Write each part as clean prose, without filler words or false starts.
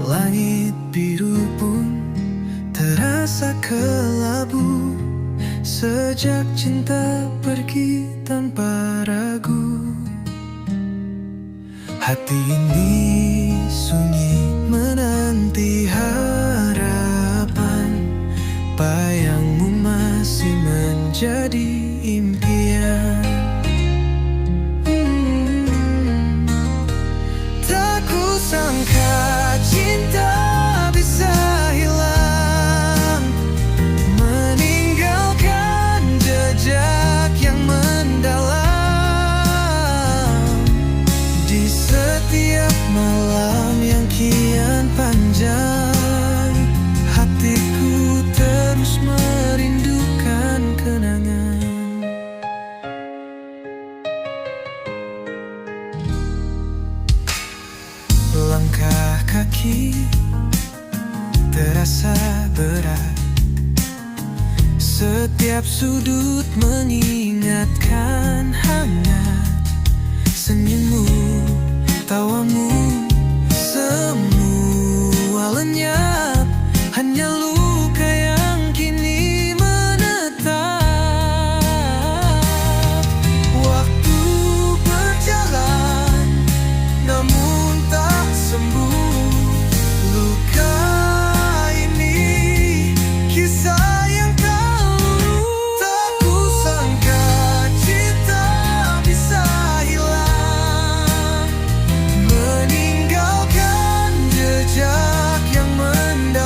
Langit biru pun terasa kelabu sejak cinta pergi tanpa ragu. Hati ini sunyi menanti harapan, bayangmu masih menjadi impian. Tak kusangka cinta bisa hilang, meninggalkan jejak yang mendalam. Di setiap malam yang kian panjang, hatiku terus merindukan kenangan. Langkah kaki terasa berat, setiap sudut mengingatkan hangat. Senyummu, tawamu, semua lenyap, hanya luka yang kini menetap. Waktu berjalan, namun tak sembuh. Luka ini kisah yang tak luluh. Tak kusangka cinta bisa hilang, meninggalkan jejak yang mendalam.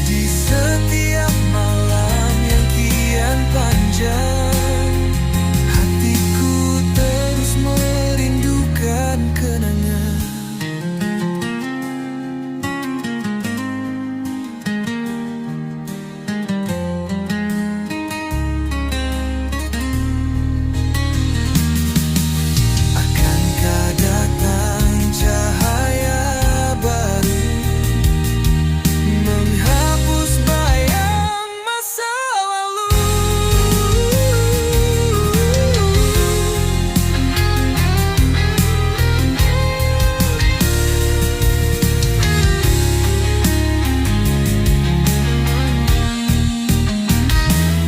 Di setiap malam yang kian panjang, hatiku terus merindukan kenangan. Akankah datang cahaya baru, menghapus bayang masa lalu?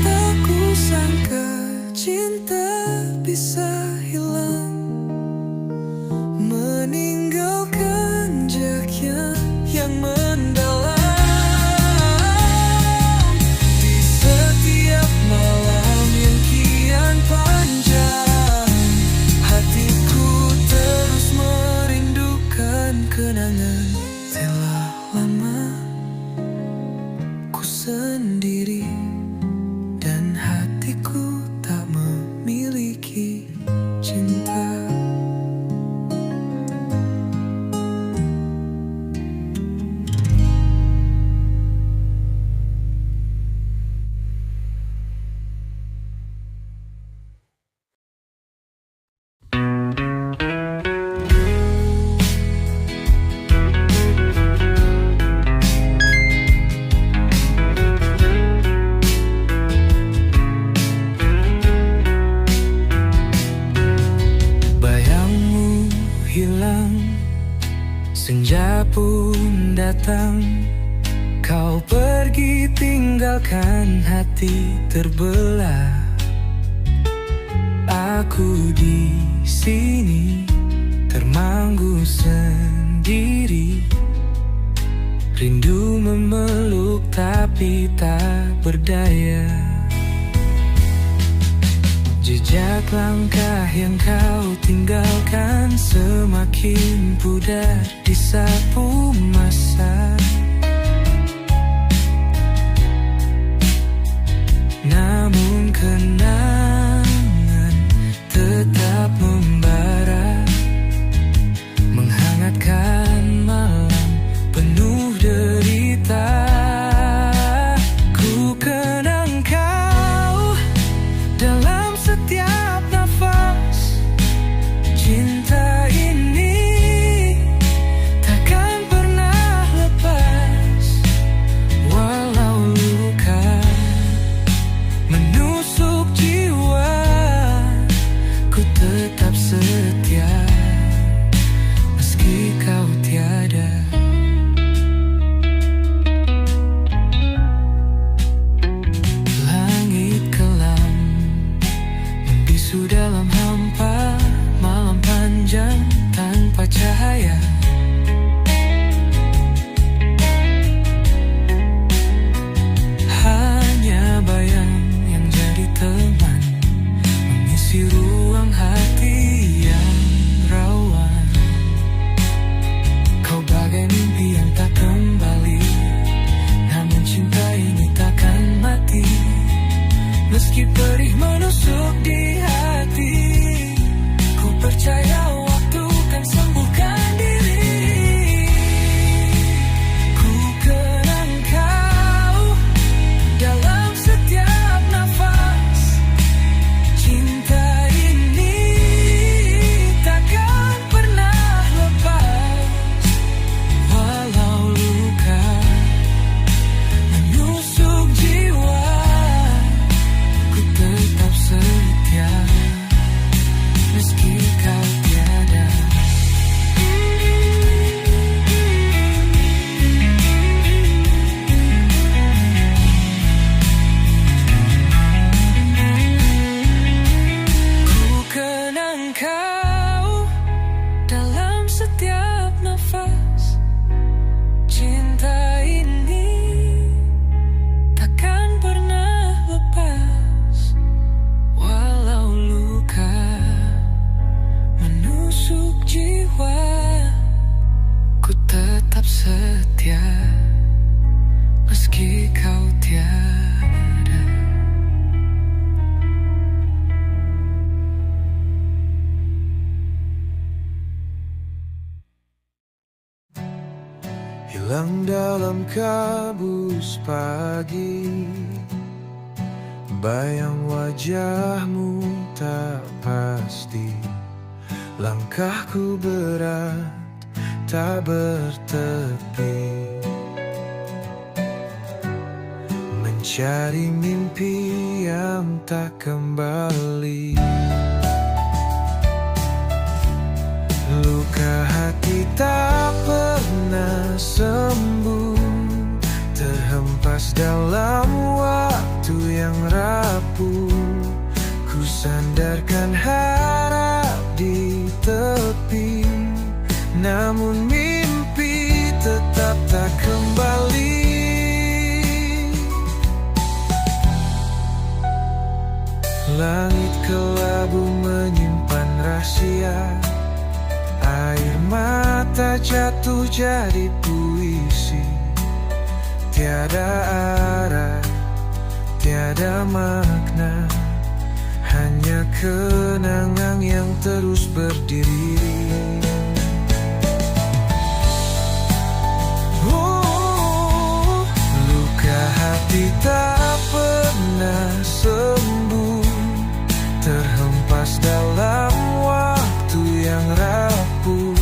Tak kusangka cinta bisa hilang, meninggalkan jejak yang mendalam. Di setiap malam yang kian panjang, hatiku terus merindukan kenangan. Telah lama ku sendiri, dan hatiku tak memiliki cinta. Bayangmu hilang, senja pun datang. Kau pergi tinggalkan hati terbelah. Aku di sini termanggu sendiri, rindu memeluk tapi tak berdaya. Jejak langkah yang kau tinggalkan semakin pudar di sapu masa. Namun kenangan tetap membara, menghangatkan malam penuh derita. Ku kenang kau dalam setiap nafas. Cinta ini takkan pernah lepas, walau luka menusuk jiwa. hilang dalam kabus pagi. Bayang wajahmu tak pasti, langkahku berat tak bertepi, mencari mimpi yang tak kembali. Luka hati tak pernah sembuh, terhempas dalam waktu yang rapuh. Ku sandarkan harap di tepi, namun mimpi tetap tak kembali. Langit kelabu menyimpan rahasia, air mata jatuh jadi puisi. Tiada arah, tiada makna, hanya kenangan yang terus berdiri. Luka hati tak pernah sembuh, terhempas dalam waktu yang rapuh.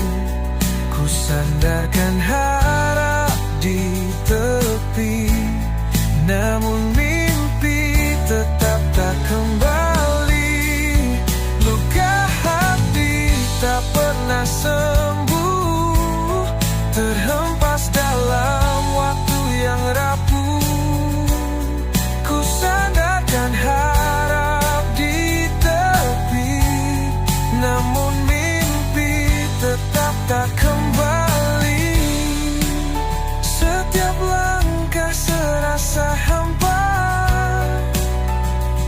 Ku sandarkan harap di tepi, namun mimpi tetap tak kembali. Luka hati tak pernah sembuh, terhempas dalam waktu yang rapuh. Ku sandarkan harap di tepi, namun mimpi tetap tak kembali. Setiap langkah serasa hampa,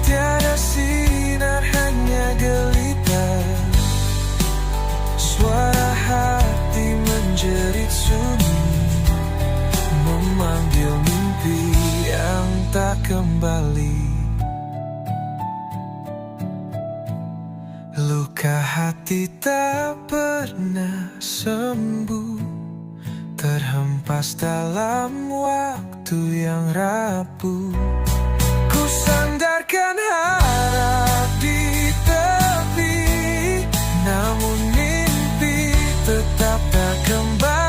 tiada sinar hanya gelita. Suara hati menjerit sunyi, memanggil mimpi yang tak kembali. Luka hati tak pernah sembuh, terhempas dalam waktu yang rapuh. Ku sandarkan harap di tepi, namun mimpi tetap tak kembali.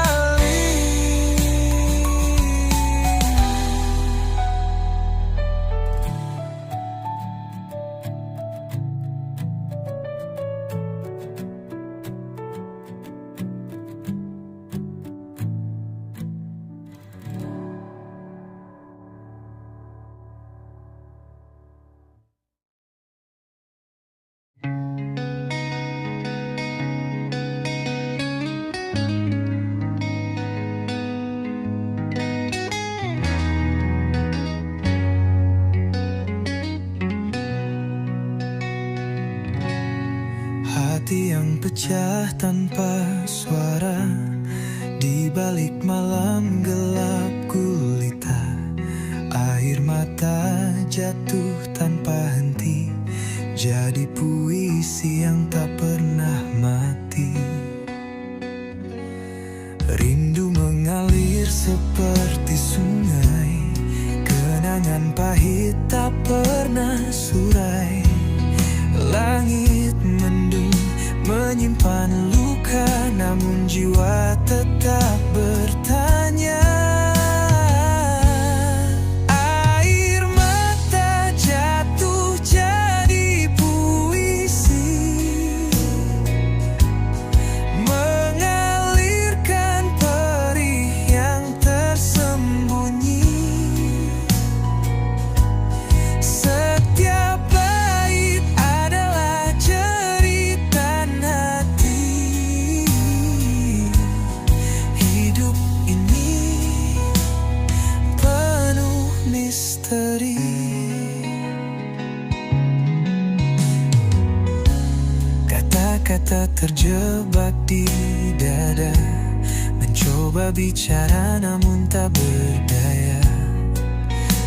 Hati yang pecah tanpa suara, di balik malam gelap gulita. Air mata jatuh tanpa henti, jadi puisi yang tak pernah mati. Rindu mengalir seperti sungai, kenangan pahit tak pernah surai. Langit mendung menyimpan luka, namun jiwa tetap bertanya. Air mata jatuh jadi puisi, mengalirkan perih yang tersembunyi. Setiap bait adalah jeritan hati. Hidup ini penuh misteri. Kata-kata terjebak di dada, mencoba bicara namun tak berdaya.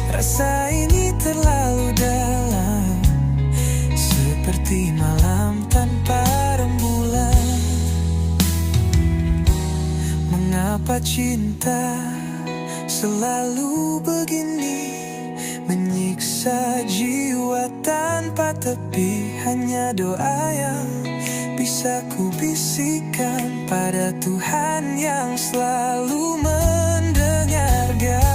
Rasa ini terlalu dalam, seperti malam tanpa rembulan. Mengapa cinta selalu begini, menyiksa jiwa tanpa tepi. Hanya doa yang bisa ku bisikan pada Tuhan yang selalu mendengarkan.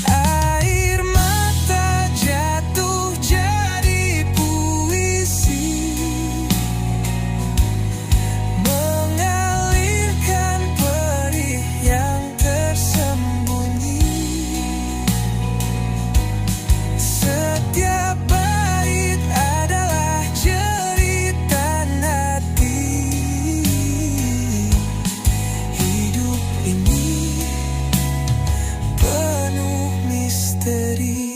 Air mata jatuh jadi puisi, mengalirkan perih yang tersembunyi. Setiap bait adalah jeritan hati. Hidup ini penuh misteri.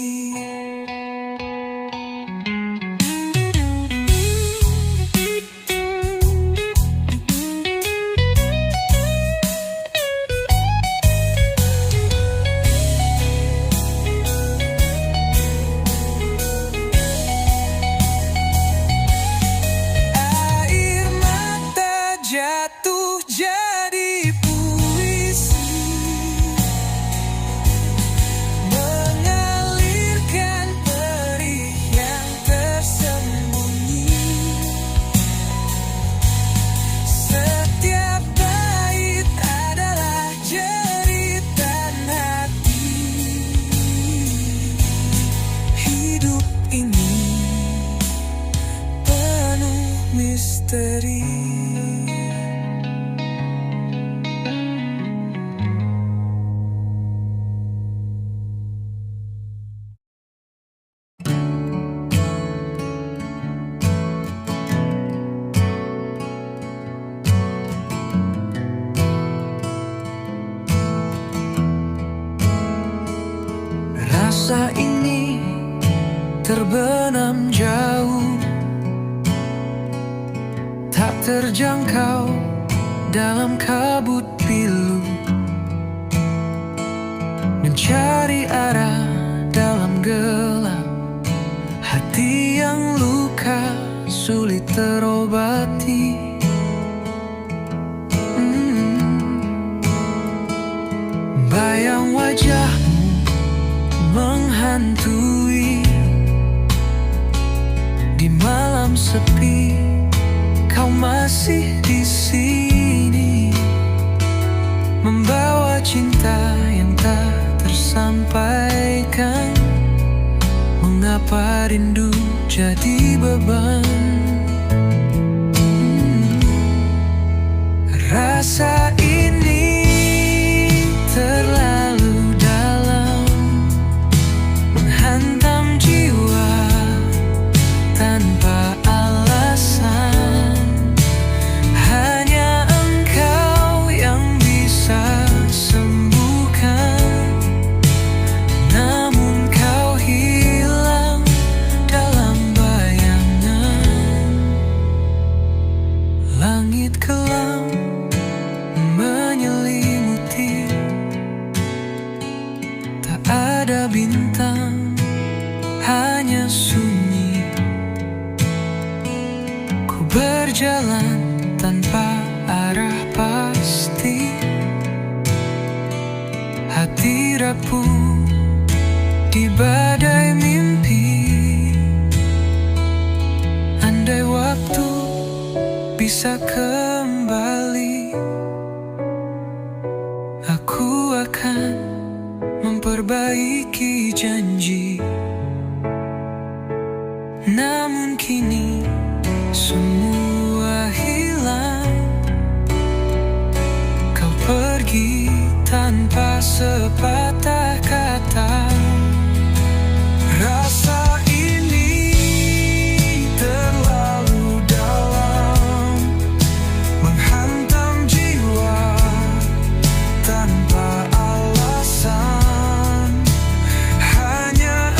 Air mata jatuh jadi puisi, mengalirkan perih yang tersembunyi. Setiap bait adalah jeritan hati. Hidup ini penuh misteri. Rasa ini terbenam jauh, tak terjangkau dalam kabut pilu. Mencari arah dalam gelap, hati yang luka sulit terobati. Bayang wajahmu menghantui di malam sepi. Kau masih di sini, membawa cinta yang tak tersampaikan. Mengapa rindu jadi beban? Rasa ini terlalu dalam, menghantam jiwa tanpa alasan. Hanya engkau yang bisa sembuhkan, namun kau hilang dalam bayangan. Langit kelam menyelimuti, tak ada bintang, hanya sunyi. Ku berjalan tanpa arah pasti, hati rapuh di badai mimpi. Andai waktu bisa kembali, aku akan memperbaiki janji. Namun kini semua hilang, kau pergi tanpa sepatah kata. Rasa ini terlalu dalam, menghantam jiwa tanpa alasan. Hanya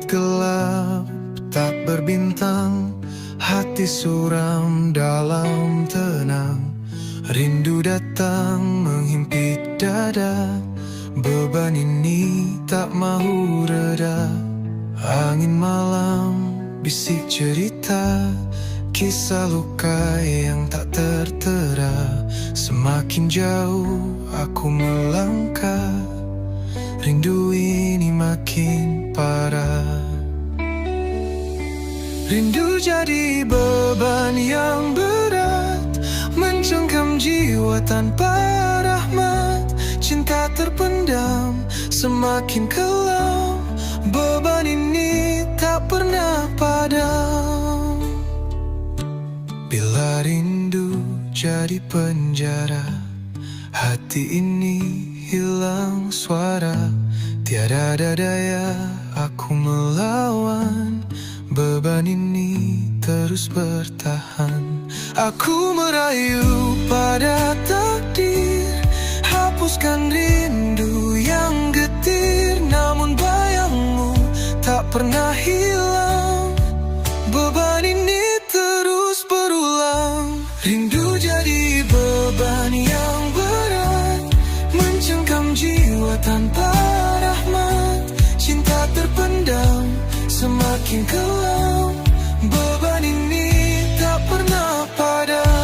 gelap tak berbintang, hati suram dalam tenang. Rindu datang menghimpit dada, beban ini tak mau reda. Angin malam bisik cerita, kisah luka yang tak tertera. Semakin jauh aku melangkah, rindu ini makin parah. Rindu jadi beban yang berat, mencengkam jiwa tanpa rahmat. Cinta terpendam semakin kelam, beban ini tak pernah padam. Bila rindu jadi penjara, hati ini hilang suara. Tiada daya aku melawan, beban ini terus bertahan. Aku merayu pada takdir, hapuskan rindu yang getir. Namun bayangmu tak pernah hilang, beban ini terus berulang. Rindu jadi beban yang berat, mencengkam jiwa tanpa rahmat. Cinta terpendam semakin kelam, beban ini tak pernah padam.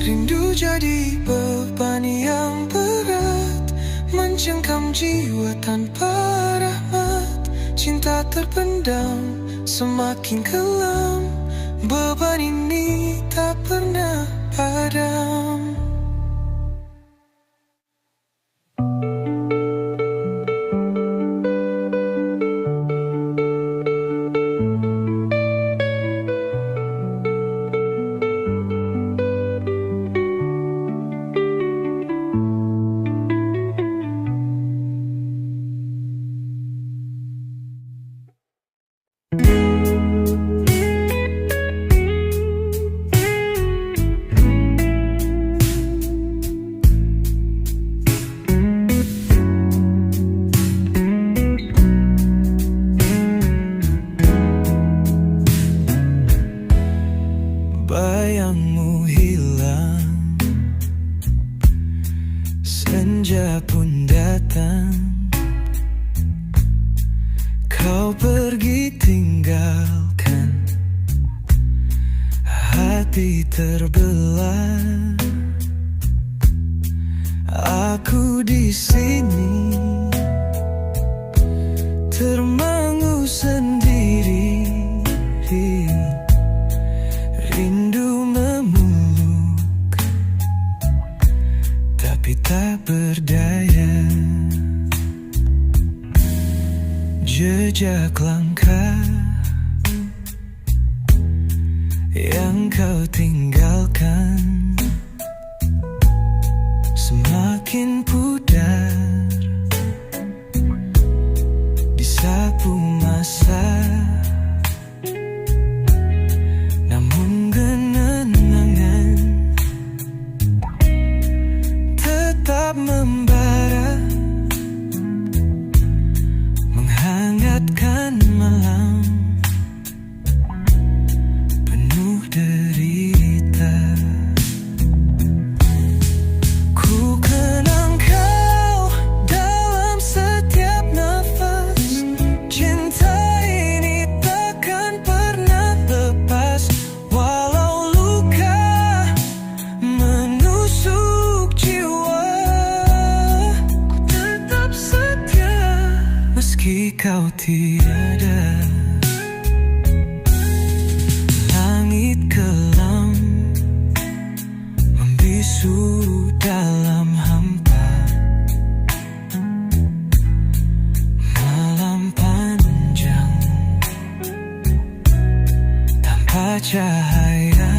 Rindu jadi beban yang berat, mencengkam jiwa tanpa rahmat. Cinta terpendam semakin kelam, beban ini tak pernah padam. Bayangmu hilang, senja pun datang. Kau pergi tinggalkan, hati terbelah. Aku di sini termangu sendiri. Rindu memeluk, tapi tak berdaya. Jejak langkah yang kau tinggalkan semakin pudar, disapu masa. Membara, menghangatkan malam penuh derita. Ku kenang kau dalam setiap nafas. Cinta ini takkan pernah lepas, walau luka menusuk jiwa. Meski kau tiada, langit kelam membisu dalam hampa. Malam panjang tanpa cahaya,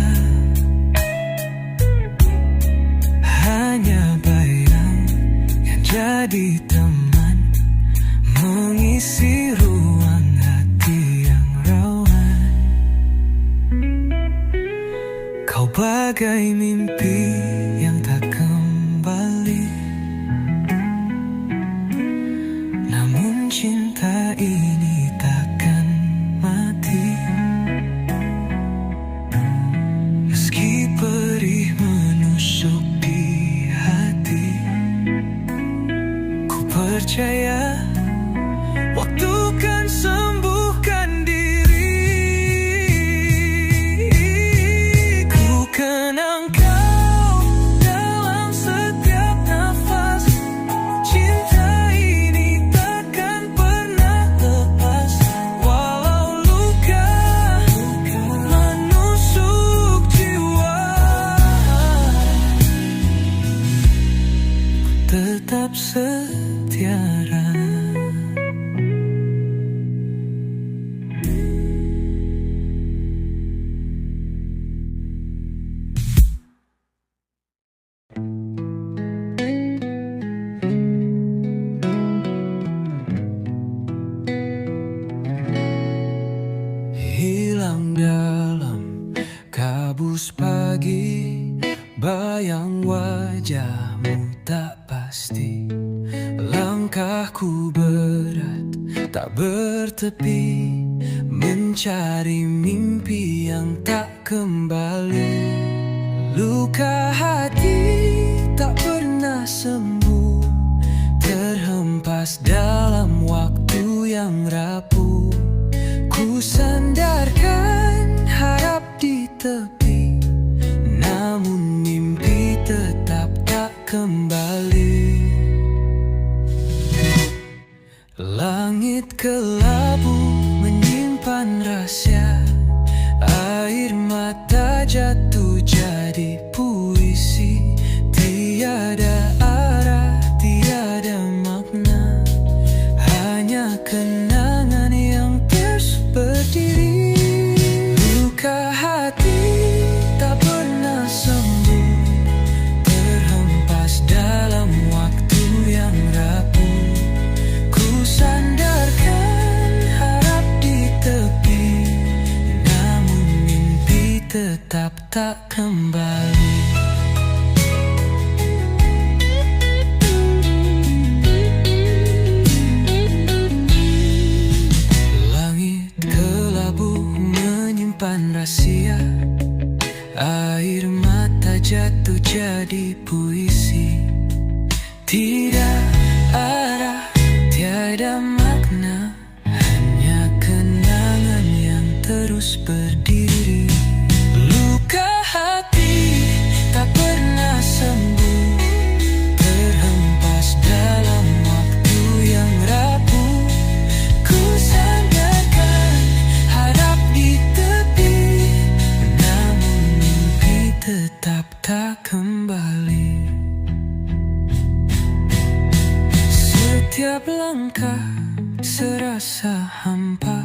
hanya bayang yang jadi teman mengisi ruang hati yang rawan. Kau bagai mimpi yang tak kembali, namun cinta ini takkan mati. Meski perih menusuk di hati, ku percaya waktu kan sembuhkan diri. Ku kenang kau dalam setiap nafas. Cinta ini takkan pernah lepas, walau luka menusuk jiwa. Tetap setia. Hilang dalam kabus pagi, bayang wajahmu tak pasti. Langkahku berat, tak bertepi, mencari mimpi yang tak kembali. Luka hati tak pernah sembuh, terhempas dalam waktu yang rapuh. Ku sandarkan harap di tepi, namun mimpi tetap tak kembali. Langit kelabu menyimpan rahasia, air mata jatuh jadi puisi. Tiada arah, tiada makna, hanya kenangan yang terus berdiri. Luka hati tak pernah sembuh, terhempas dalam waktu yang rapuh. Ku sandarkan harap di tepi, namun mimpi tetap tak kembali. Rahasia, air mata jatuh jadi puisi. Tidak arah, tiada makna, hanya kenangan yang terus berdiri. Luka hati tak pernah sembuh, terhempas dalam waktu yang rapuh. Ku sandarkan harap di tetap tak kembali. Setiap langkah serasa hampa,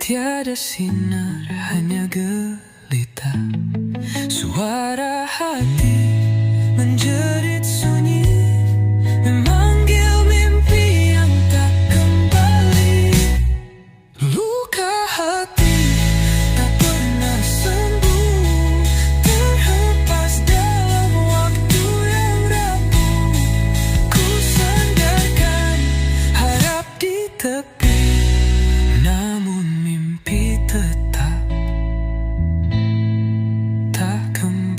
tiada sinar, hanya gelita. Suara hati menjerit sunyi, memanggil mimpi yang tak kembali. Luka hati tak pernah sembuh, terhempas dalam waktu yang rapuh. Ku sandarkan harap di tepi, namun mimpi tetap tak kembali.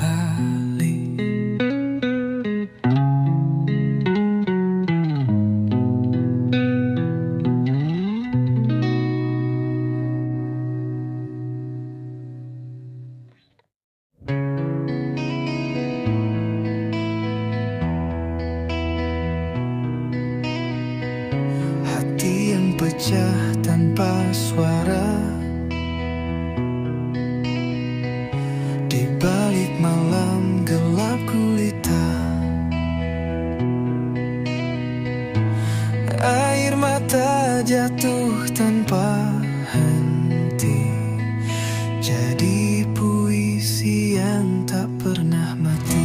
Pecah tanpa suara, di balik malam gelap gulita. Air mata jatuh tanpa henti, jadi puisi yang tak pernah mati.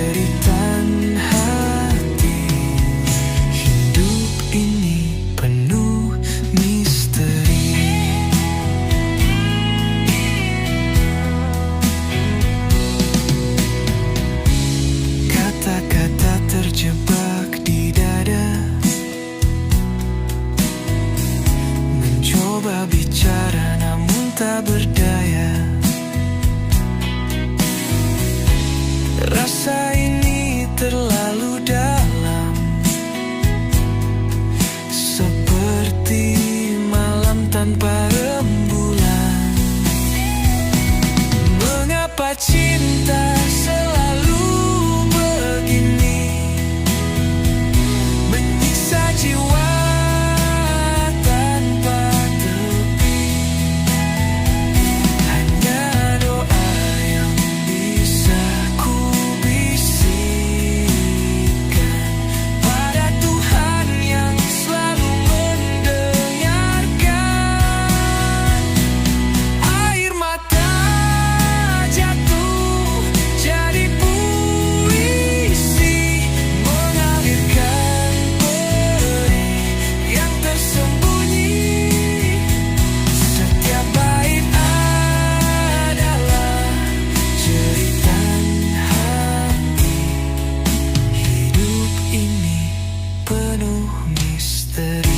jeritan hati. Hidup ini penuh misteri. Kata-kata terjebak di dada, mencoba bicara namun tak berdaya. Rasa ini terlalu dalam, seperti malam tanpa rembulan. Mengapa cinta selalu begini, menyiksa jiwa tanpa tepi? Hanya doa yang bisa ku bisikan pada Tuhan yang selalu mendengarkan. Air mata jatuh jadi puisi, mengalirkan perih yang tersembunyi. Setiap bait adalah jeritan hati. Hidup ini penuh misteri.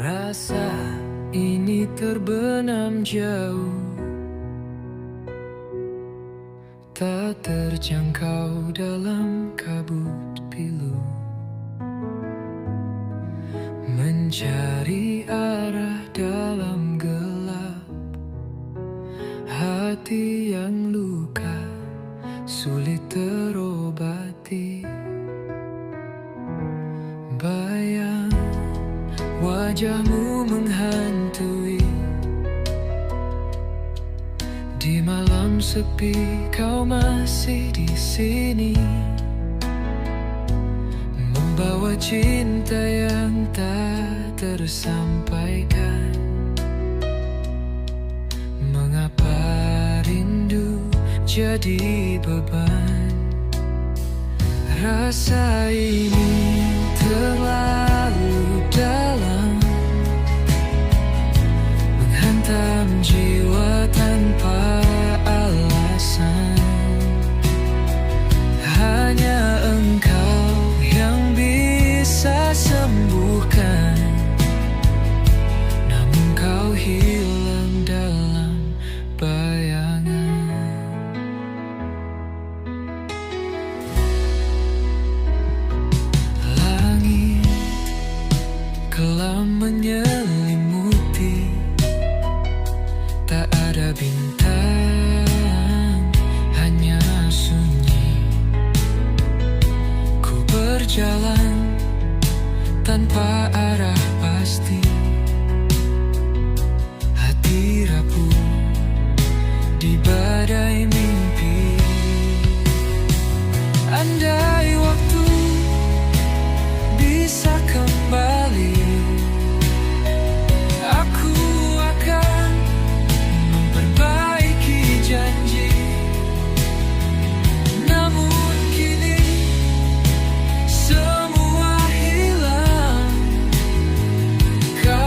Rasa ini terbenam jauh, tak terjangkau dalam kabut pilu. Mencari arah dalam gelap, hati yang luka sulit terobati. Bayang wajahmu menghantui, di malam sepi kau masih di sini, membawa cinta yang tak tersampaikan. Mengapa rindu jadi beban? Rasa ini terlalu dalam, menghantam jiwa tanpa alasan. Hanya engkau yang bisa sembuhkan, namun kau hilang dalam bayangan. Langit kelam menyelimuti, tak ada bintang, hanya sunyi. Ku berjalan tanpa arah pasti, hati rapuh di badai mimpi. Andai waktu bisa kembali, aku akan memperbaiki janji. Namun kini semua hilang, kau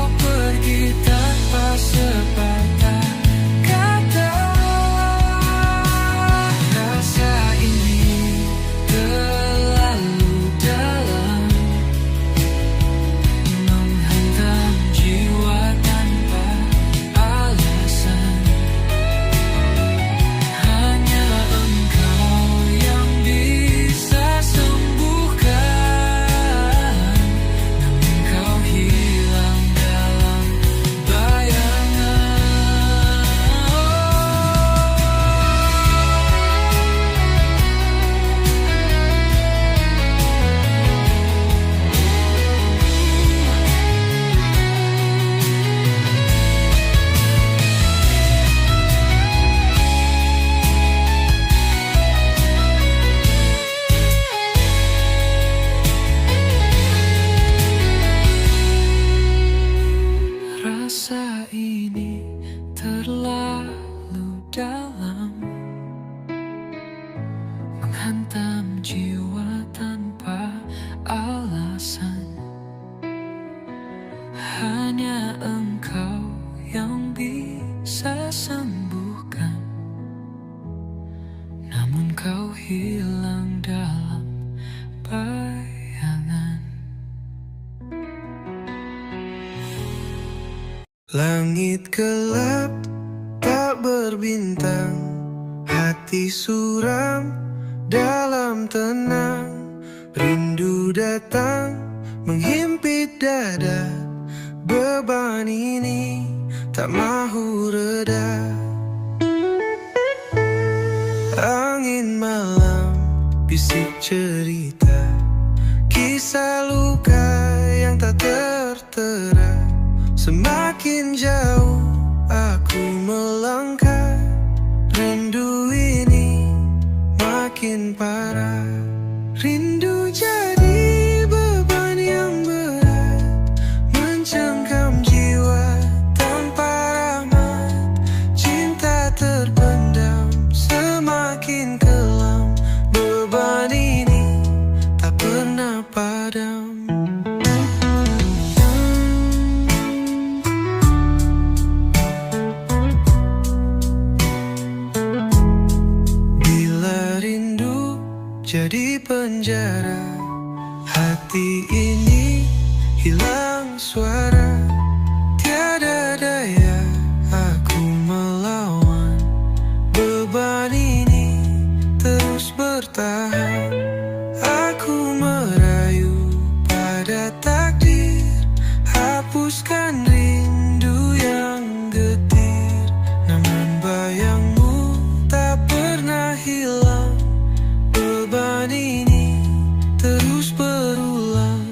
bayangan. Langit gelap tak berbintang, hati suram dalam tenang. Rindu datang menghimpit dada, beban ini tak mahu reda. Angin malam bisik cerita, kisah luka yang tak tertera. Semakin jauh aku melangkah, rindu ini makin parah. Rindu jadi beban yang berat, mencengkam jiwa tanpa rahmat. Cinta terpendam semakin kelam, beban ini tak pernah padam. Jadi penjara, hati ini hilang suara. Tiada daya aku melawan, beban ini terus bertahan. Aku merayu pada takdir, hapuskan rindu yang getir. Namun bayangmu tak pernah hilang, beban ini terus berulang.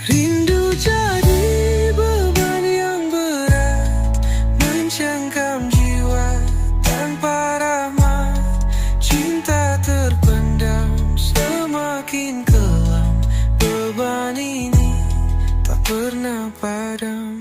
Rindu jadi beban yang berat, mencengkam jiwa tanpa rahmat. Cinta terpendam semakin kelam, beban ini tak pernah padam.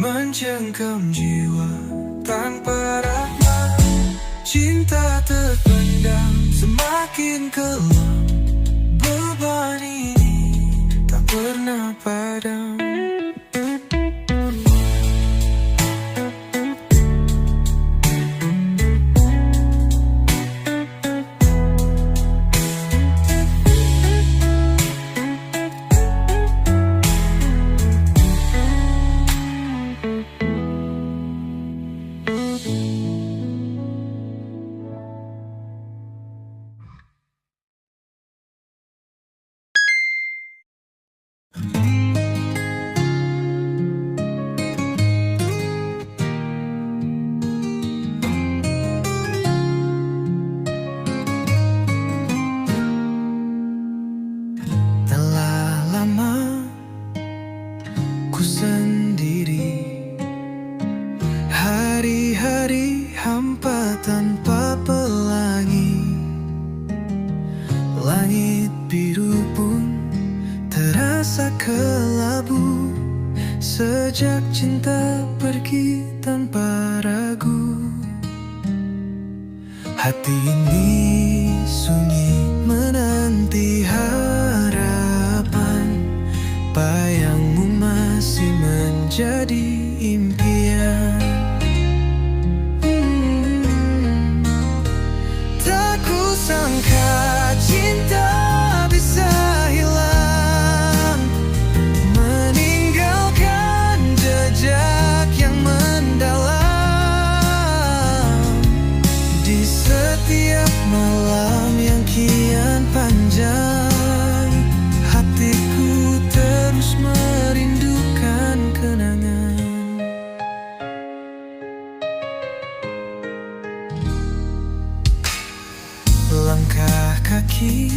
Mencengkam jiwa tanpa rahmat. Cinta terpendam semakin kelam, beban ini tak pernah padam. Hari-hari hampa tanpa pelangi, langit biru pun terasa kelabu. Sejak cinta pergi tanpa ragu, hati ini sunyi menanti harapan. Bayangmu masih menjadi impian. Sangka cinta bisa hilang, meninggalkan jejak yang mendalam. Di setiap malam yang kian panjang, hatiku terus merindukan kenangan. Langkah kaki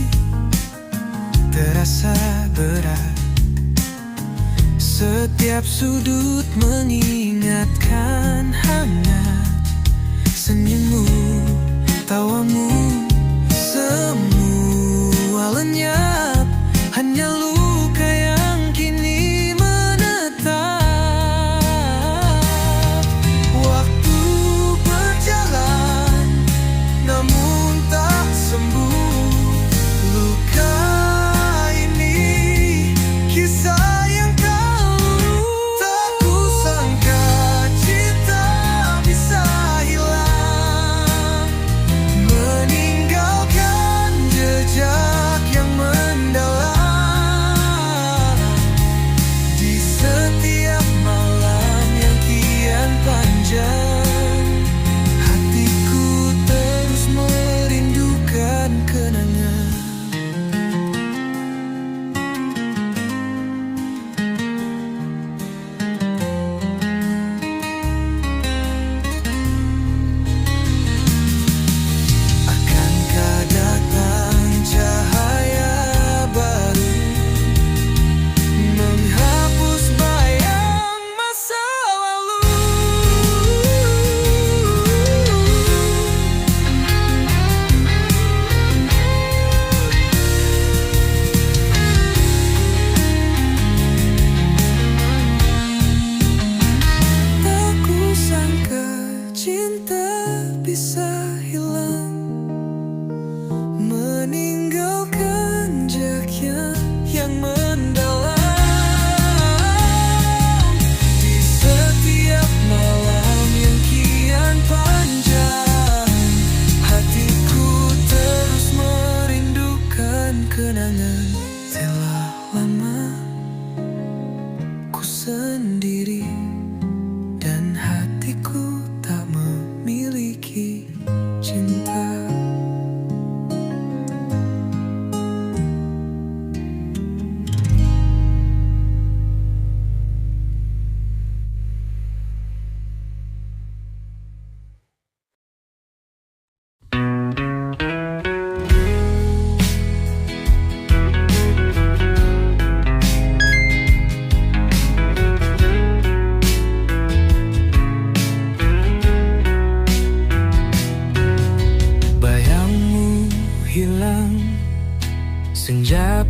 terasa berat, setiap sudut mengingatkan hangat. Senyummu, tawamu, semua lenyap, hanya luka yang kini menetap. Waktu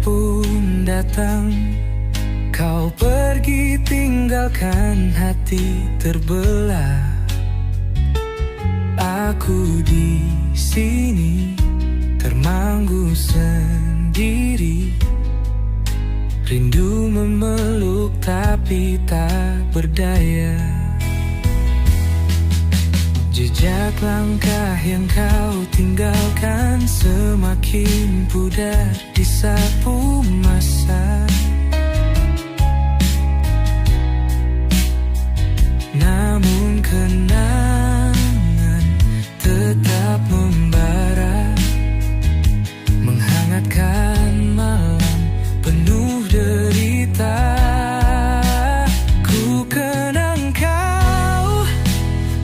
pun datang, kau pergi tinggalkan hati terbelah. Aku di sini termanggu sendiri, rindu memeluk tapi tak berdaya. Jejak langkah yang kau tinggalkan semakin pudar di sapu masa. Namun kenangan tetap membara, menghangatkan malam penuh derita. Ku kenang kau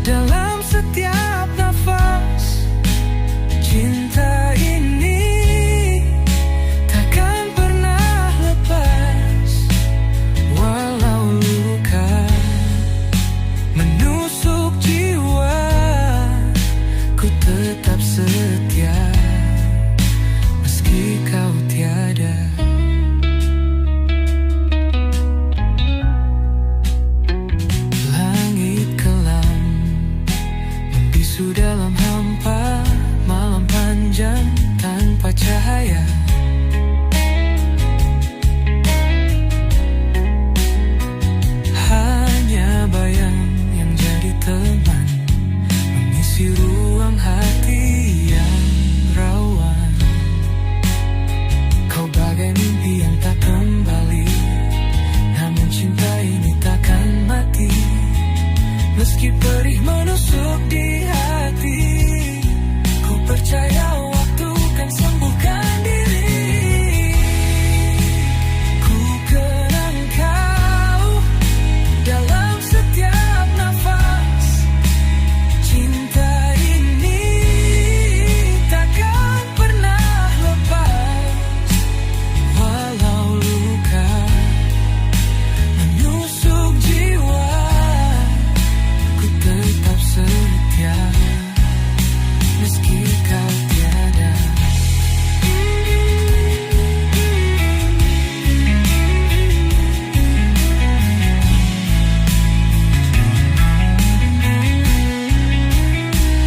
dalam setiap nafas. Cinta ini takkan pernah lepas. Walau luka menusuk jiwa, ku tetap setia meski kau tiada. Langit kelam membisu dalam hampa, malam panjang tanpa cahaya. Hanya bayang yang jadi teman, mengisi ruang hati yang rawan. Kau bagai mimpi yang tak kembali, namun cinta ini takkan mati. Meski perih menusuk di hati, ku percaya waktu kan sembuhkan diri. Ku kenang kau dalam setiap nafas. Cinta ini takkan pernah lepas. Walau luka menusuk jiwa, ku tetap setia meski kau tiada.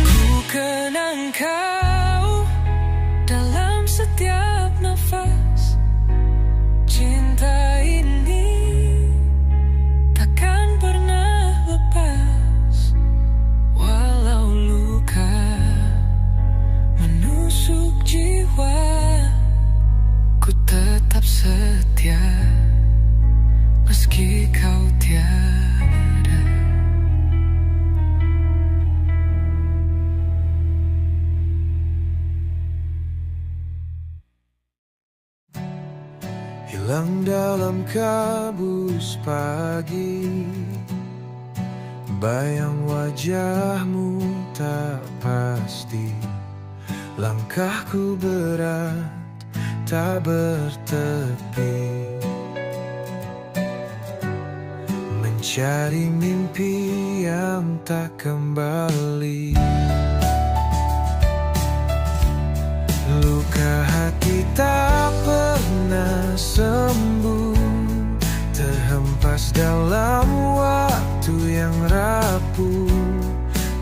Ku kenang kau dalam setiap nafas. Cinta ini takkan pernah lepas. Walau luka menusuk jiwa, ku tetap setia meski kau tiada. Hilang dalam kabus pagi, bayang wajahmu tak pasti. Langkahku berat, tak bertepi, mencari mimpi yang tak kembali. Luka hati tak pernah sembuh, terhempas dalam waktu yang rapuh.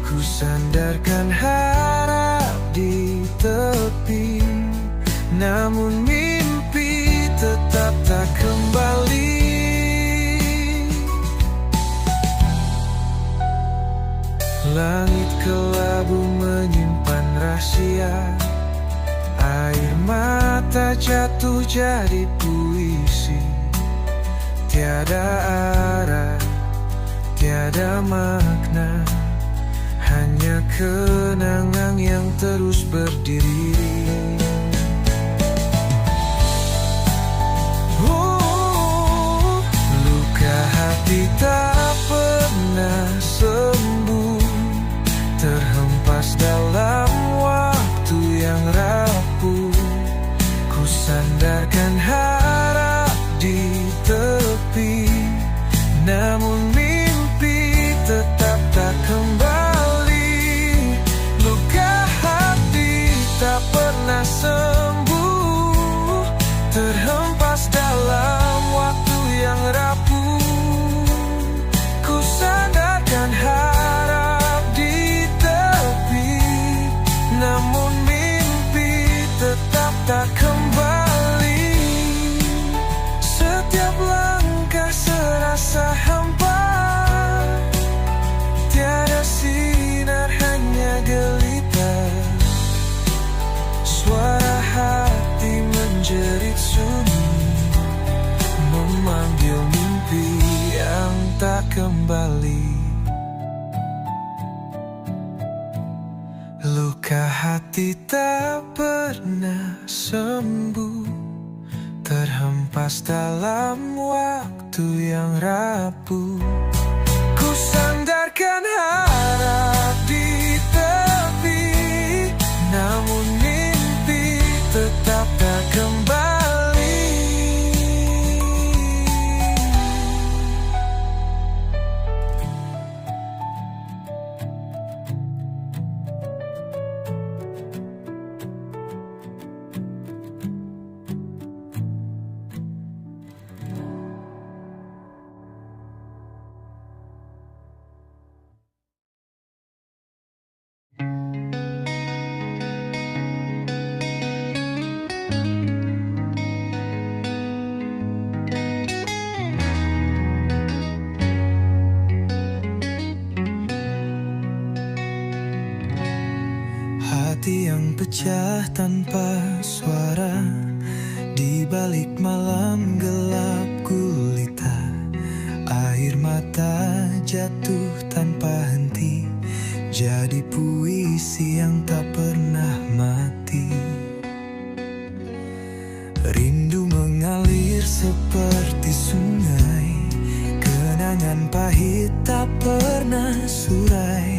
Ku sandarkan harap di tepi, namun mimpi tetap tak kembali. Langit kelabu menyimpan rahasia, air mata jatuh jadi puisi. Tiada arah, tiada makna, hanya kenangan yang terus berdiri. Luka hati tak pernah sembuh, terhempas dalam waktu yang rapuh. Ku sandarkan harap di tepi, namun mimpi tetap tak kembali. Luka hati tak pernah sembuh, terhempas Jika hati tak pernah sembuh, terhempas dalam waktu yang rapuh, ku sandarkan harap di tepi, namun mimpi tetap tak kembali. Hati yang pecah tanpa suara, di balik malam gelap gulita. Air mata jatuh tanpa henti, jadi puisi yang tak pernah mati. Rindu mengalir seperti sungai, kenangan pahit tak pernah surai.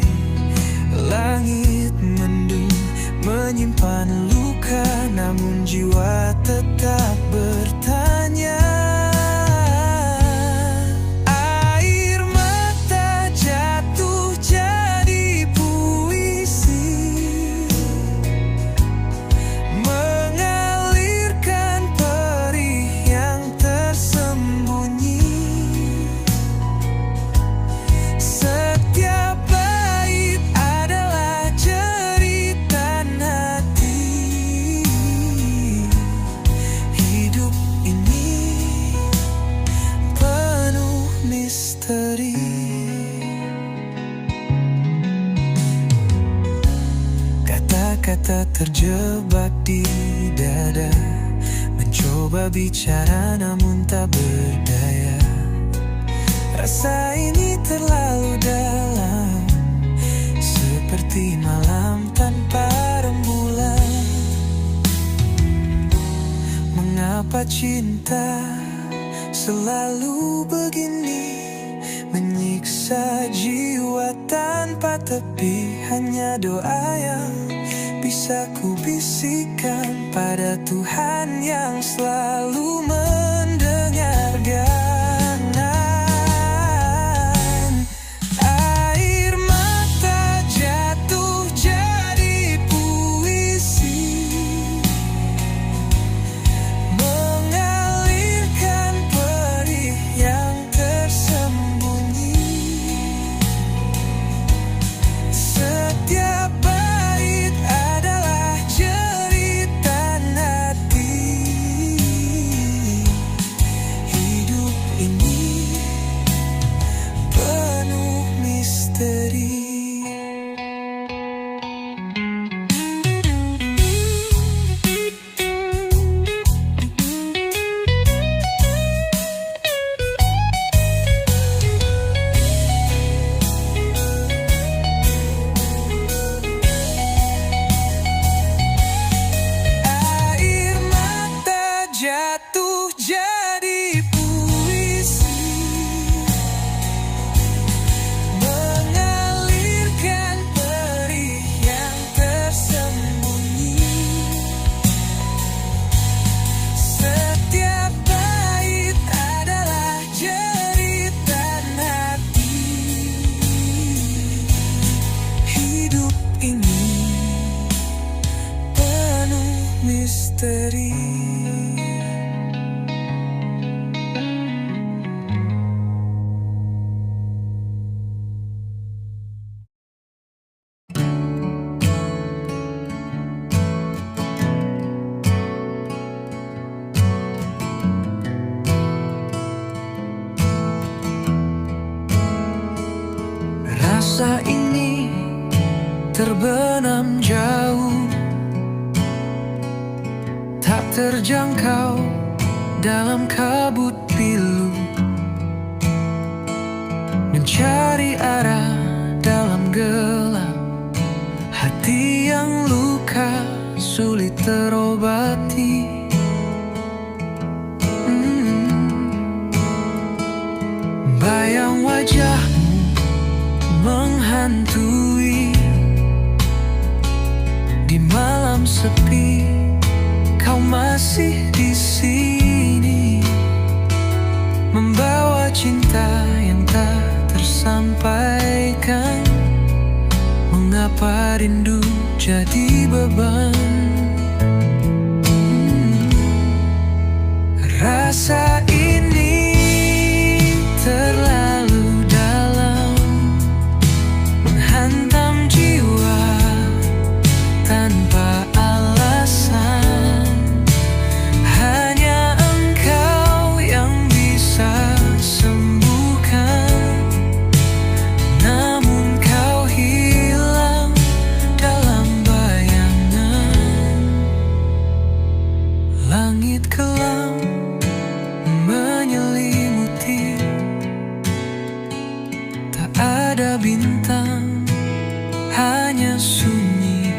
Langit mendung menyimpan luka, namun jiwa tetap bertanya. Air mata jatuh jadi puisi, mengalirkan perih yang tersembunyi. Setiap bait adalah jeritan hati. Hidup ini penuh misteri. Kata-kata terjebak di dada, mencoba bicara namun tak berdaya. Rasa ini terlalu dalam, seperti malam tanpa rembulan. Mengapa cinta selalu begini, menyiksa jiwa tanpa tepi? Hanya doa yang bisa ku bisikan pada Tuhan yang selalu mendengarkan. Air mata jatuh jadi puisi, mengalirkan perih yang tersembunyi. Setiap bait adalah jeritan hati. Hidup ini penuh misteri. Air mata jatuh jadi puisi, mengalirkan perih yang tersembunyi. Setiap bait adalah jeritan hati. Hidup ini penuh misteri. Rasa ini terbenam jauh, tak terjangkau dalam kabut pilu, mencari arah dalam gelap hati yang malam sepi, kau masih di sini, membawa cinta yang tak tersampaikan. Mengapa rindu jadi beban? Rasa ini terlalu dalam, menghantam jiwa tanpa alasan. Hanya engkau yang bisa sembuhkan, namun kau hilang dalam bayangan. Langit kelam menyelimuti, tak ada bintang, hanya sunyi.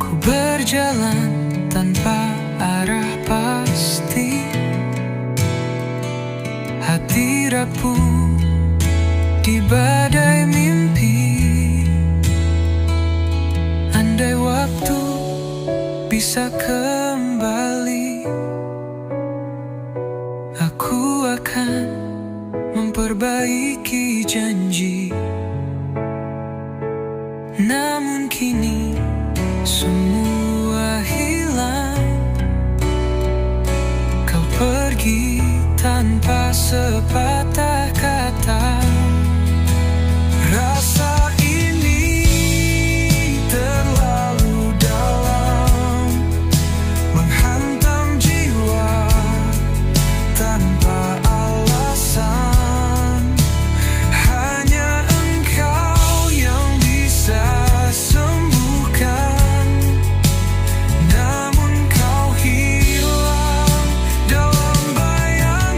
Ku berjalan tanpa arah pasti, hati rapuh di badai mimpi. Andai waktu bisa kembali, aku akan memperbaiki janji. Namun kini semua hilang, kau pergi tanpa sepatah kata. Rasa ini terlalu dalam, menghantam jiwa tanpa alasan. Hanya engkau yang bisa sembuhkan, namun kau hilang dalam bayangan.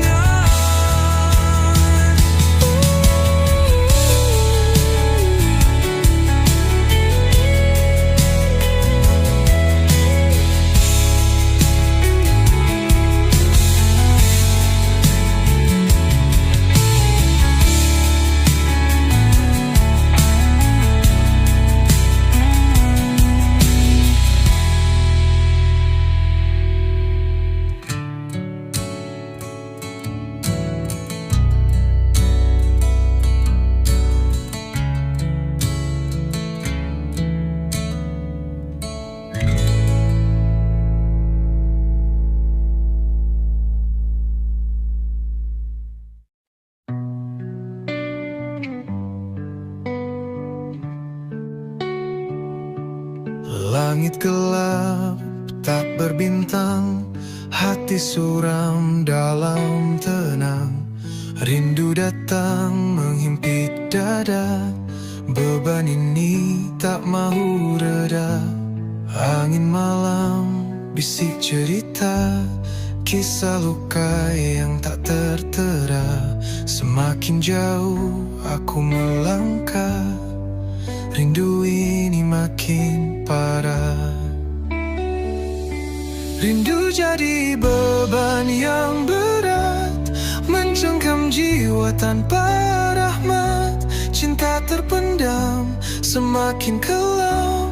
Langit gelap tak berbintang, hati suram dalam tenang. Rindu datang menghimpit dada, beban ini tak mau reda. Angin malam bisik cerita, kisah luka yang tak tertera. Semakin jauh aku melangkah, rindu ini makin parah. Rindu jadi beban yang berat, mencengkam jiwa tanpa rahmat. Cinta terpendam semakin kelam,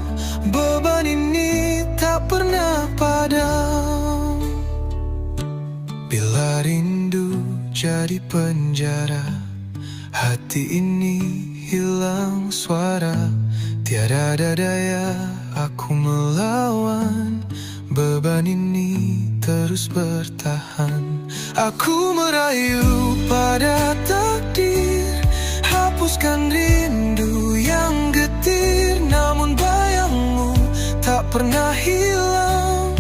beban ini tak pernah padam. Bila rindu jadi penjara, hati ini hilang suara. Tiada daya aku melawan, beban ini terus bertahan. Aku merayu pada takdir, hapuskan rindu yang getir. Namun bayangmu tak pernah hilang,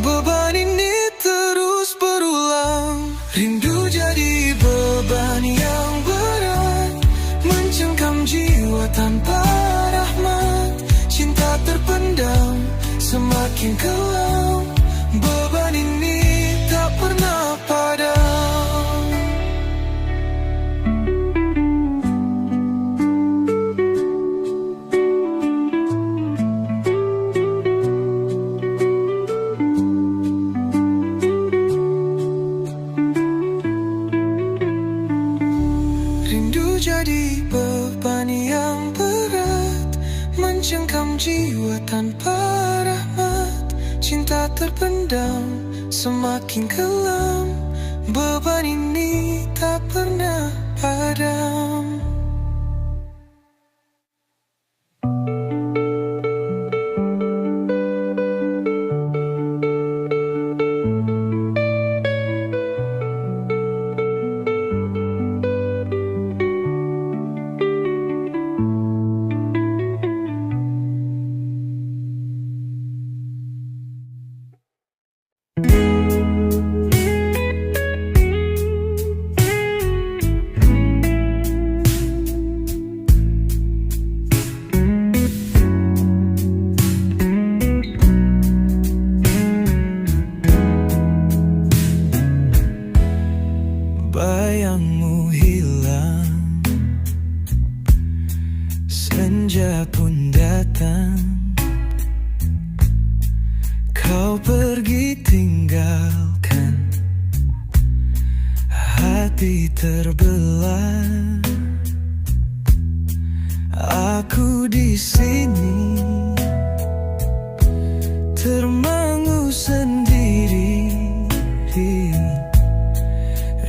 beban ini terus berulang. Rindu jadi beban yang berat, mencengkam jiwa tanpa rahmat. Cinta terpendam semakin kelam, beban ini tak pernah padam. Rindu jadi beban yang berat, mencengkam jiwa tanpa rahmat. Cinta terpendam semakin kelam, beban ini tak pernah padam. Bayangmu hilang, senja pun datang. Kau pergi tinggalkan, hati terbelah. Aku di sini termangu sendiri,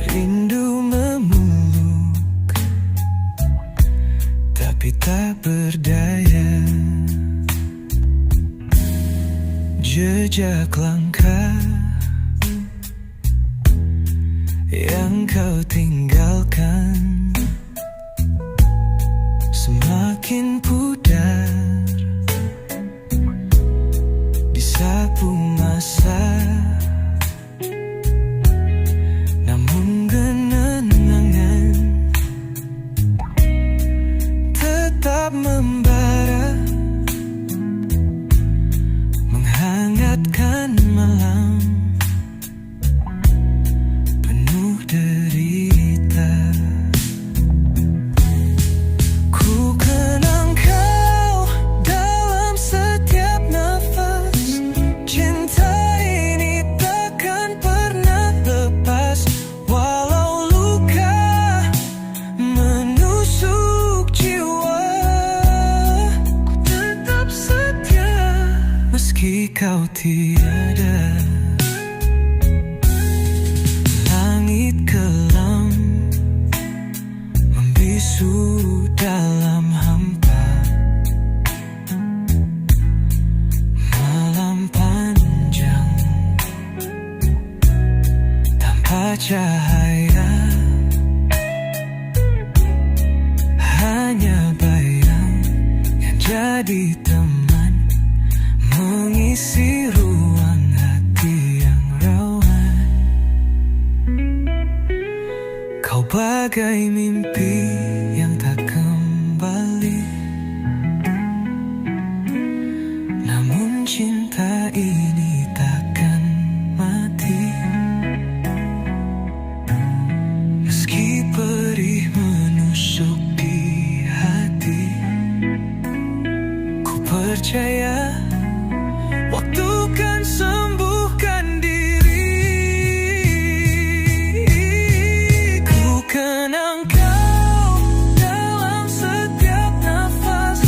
rindu memeluk tapi tak berdaya. Jejak langkah yang kau tinggalkan semakin pudar disapu masa. Namun kenangan tetap membara, menghangatkan malam penuh derita. Ku kenang kau dalam setiap nafas. Cinta ini takkan pernah lepas, walau luka menusuk jiwa. Ku tetap setia meski kau tiada. Langit kelam membisu dalam hampa, malam panjang tanpa cahaya, hanya bayang yang jadi teman mengisi ruang hati yang rawan. Kau bagai mimpi yang tak kembali, namun cinta ini takkan mati. Meski perih menusuk di hati, ku percaya waktu kan sembuhkan diri. Ku kenang kau dalam setiap nafas.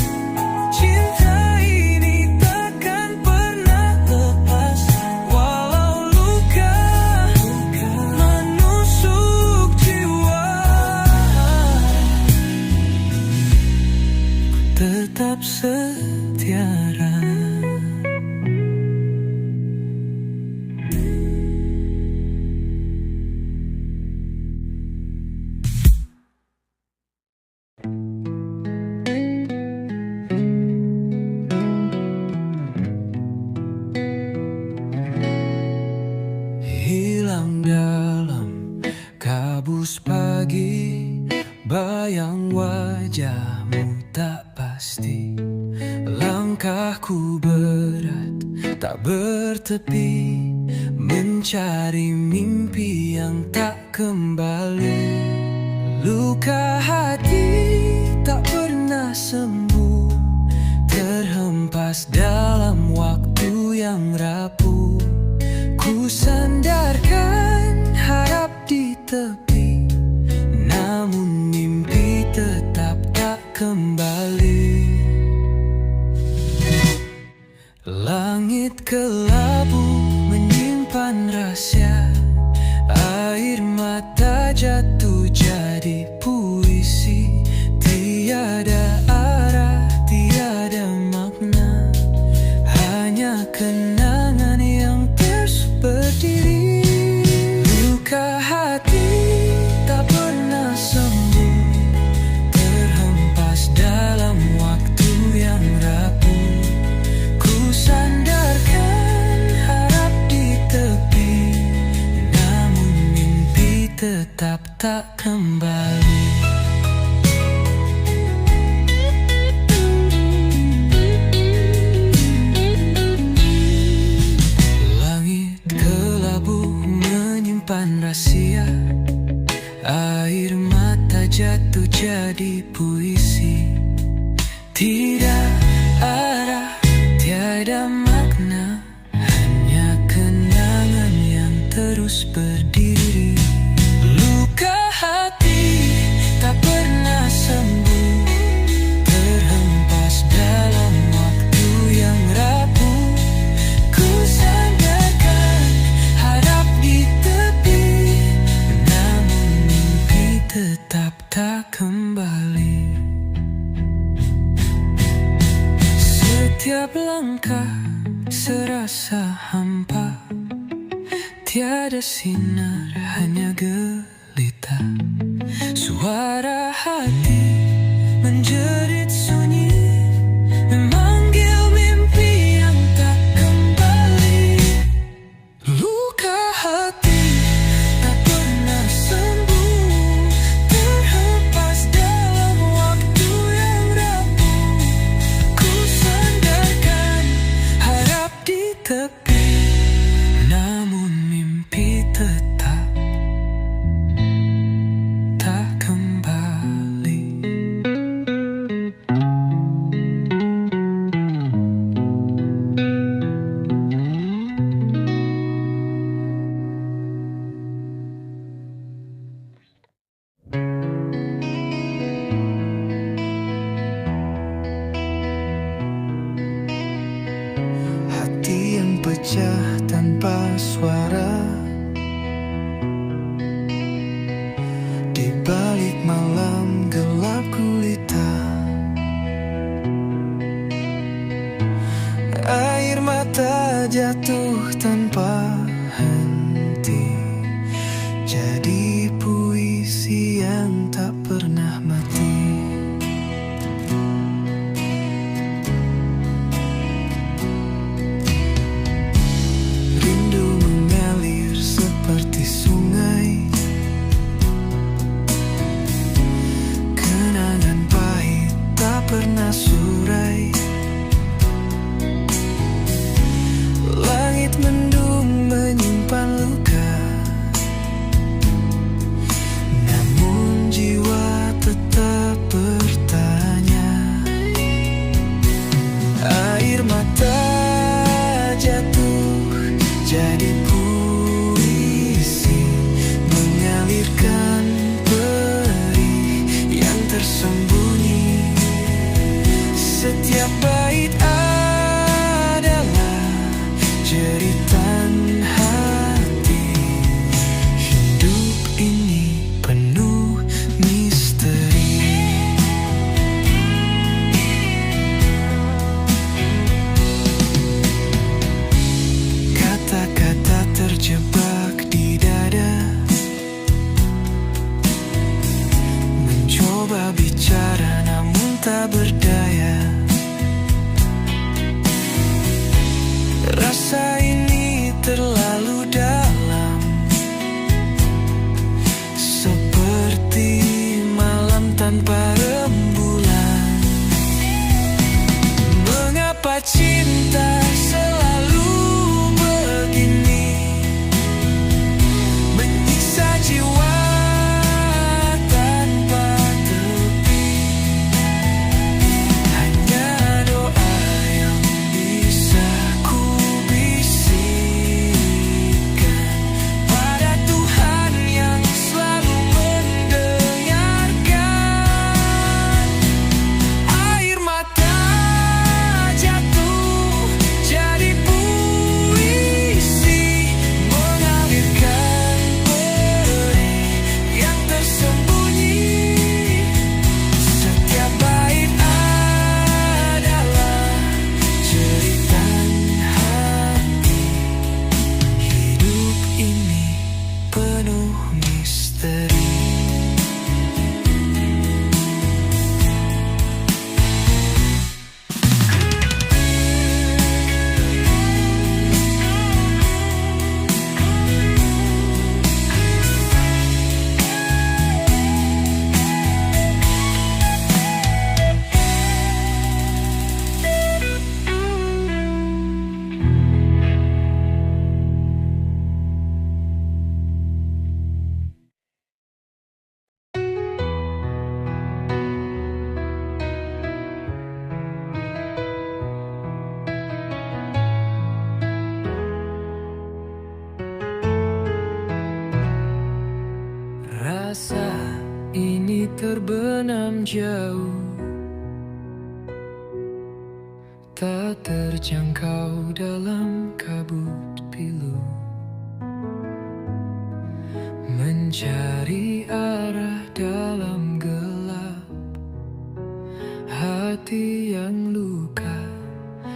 Cinta ini takkan pernah lepas, walau luka menusuk jiwa. Ku tetap setia. Hilang dalam kabus pagi, bayang wajahmu tak pasti. Langkahku berat tak bertepi, mencari mimpi yang tak kembali. Luka hati tak pernah sembuh, terhempas dalam waktu yang rapuh. Ku sandarkan harap di tepi, namun mimpi tetap tak kembali. tak kembali. Langit kelabu menyimpan rahasia, air mata jatuh jadi puisi. Tidak arah, tiada makna, hanya kenangan yang terus berdiri. Luka hati tak pernah sembuh, terhempas dalam waktu yang rapuh. Ku sandarkan harap di tepi, namun mimpi tetap tak kembali. Setiap langkah serasa hampa, tiada sinar, hanya gelita. Suara hati menjerit sunyi, memanggil mimpi yang tak kembali. Luka hati tak pernah sembuh, terhempas dalam waktu yang rapuh. Ku sandarkan harap di tepi, namun mimpi tetap tak kembali. Hati yang pecah tanpa suara, di balik malam gelap gulita. Air mata jatuh tanpa henti, jadi puisi yang tak pernah mati. Rindu mengalir seperti sungai, kenangan pahit tak pernah surai. Langit mendung menyimpan luka, namun jiwa tetap bertanya. Air mata jatuh jadi puisi, mengalirkan perih yang tersembunyi. Setiap bait adalah jeritan hati. Hidup ini penuh misteri. Kata-kata terjebak di dada, mencoba bicara namun tak berdaya. Rasa ini terlalu dalam, seperti malam tanpa rembulan. Mengapa cinta selalu begini, menyiksa jiwa tanpa tepi. Hanya doa yang bisa ku bisikan, yang jauh, tak terjangkau dalam kabut pilu, mencari arah dalam gelap. Hati yang luka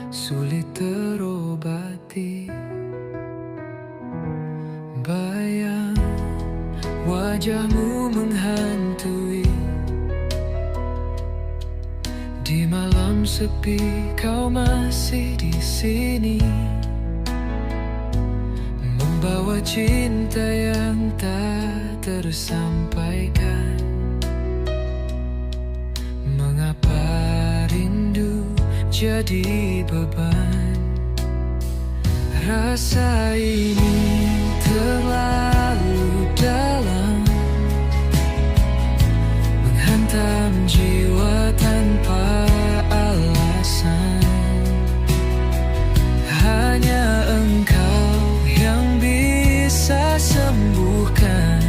sulit terobati. Bayang wajahmu menghantui. Di malam sepi kau masih di sini, membawa cinta yang tak tersampaikan. Mengapa rindu jadi beban? Rasa ini terlalu dalam, menghantam jiwa tanpa alasan. Hanya engkau yang bisa sembuhkan,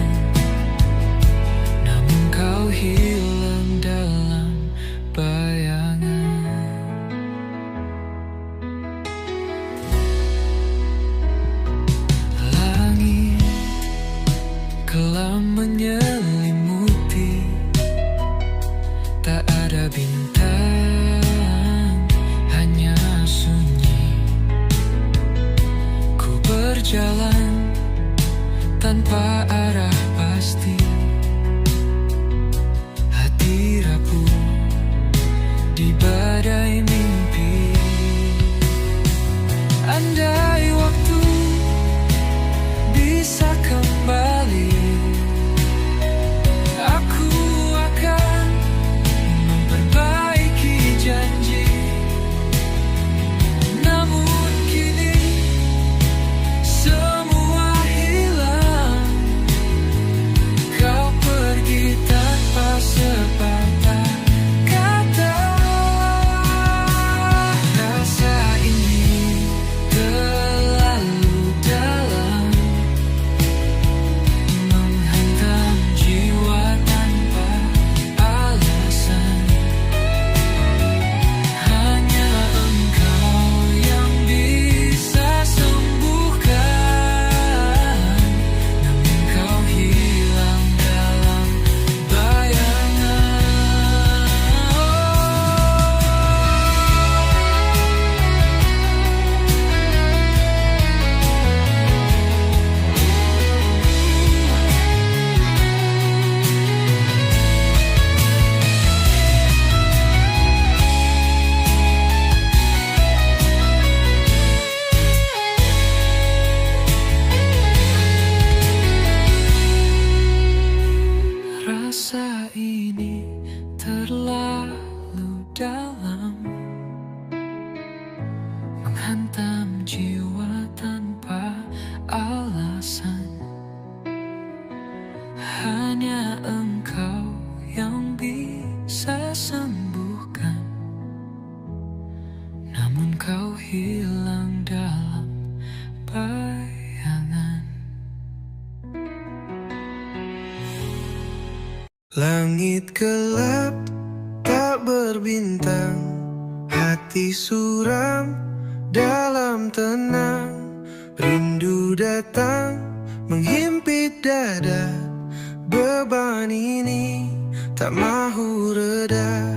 namun kau hilang dalam bayangan. Langit kelam menyelimuti, tak ada bintang, hanya sunyi. Ku berjalan tanpa arah pasti, hati rapuh di badai mimpi. Andai waktu bisa kembali, aku akan memperbaiki janji. Namun kini semua hilang, kau pergi tanpa sepatah kata. Rasa ini terlalu dalam, menghantam jiwa tanpa alasan. Hanya engkau yang bisa sembuhkan, namun kau hilang dalam bayangan. Rasa ini terlalu dalam, menghantam jiwa tanpa alasan. Hanya engkau yang bisa sembuhkan, namun kau hilang dalam bayangan. Langit gelap tak berbintang, hati suram dalam tenang. Rindu datang menghimpit dada, beban ini tak mahu reda.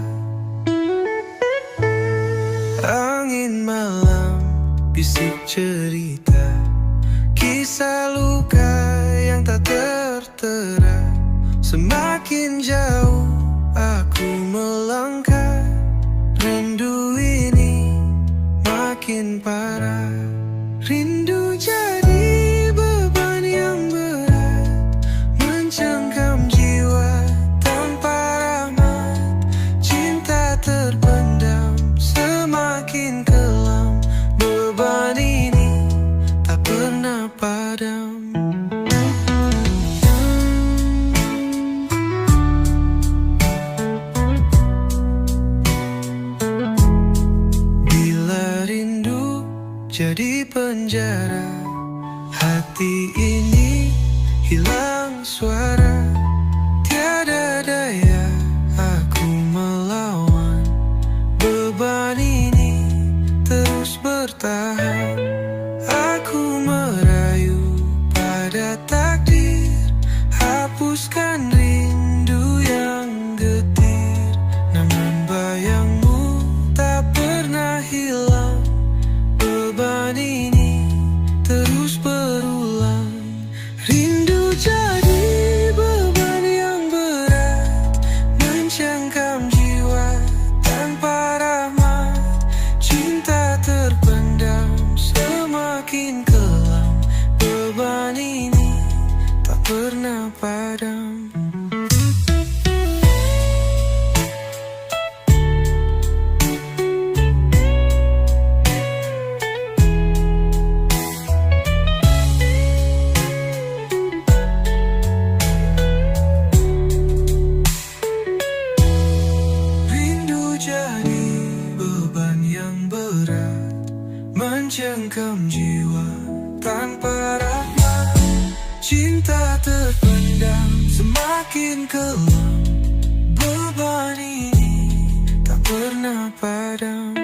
Angin malam bisik cerita, kisah luka yang tak tertera. Semakin jauh aku melangkah, rindu ini makin parah. Rindu jadi beban yang berat, mencengkam jiwa tanpa rahmat. Cinta terpendam semakin kelam, beban ini tak pernah padam. Jadi penjara, hati ini hilang suara. Tiada daya aku bertahan. Aku merayu pada takdir, hapuskan rindu yang getir. Namun bayangmu tak pernah hilang. Beban ini terus berulang. Rindu jadi beban yang berat, mencengkam jiwa tanpa rahmat. Cinta terpendam semakin kelam. Beban ini tak pernah padam. Jadi beban yang berat, mencengkam jiwa tanpa rahmat. Cinta terpendam semakin kelam. Beban ini tak pernah padam.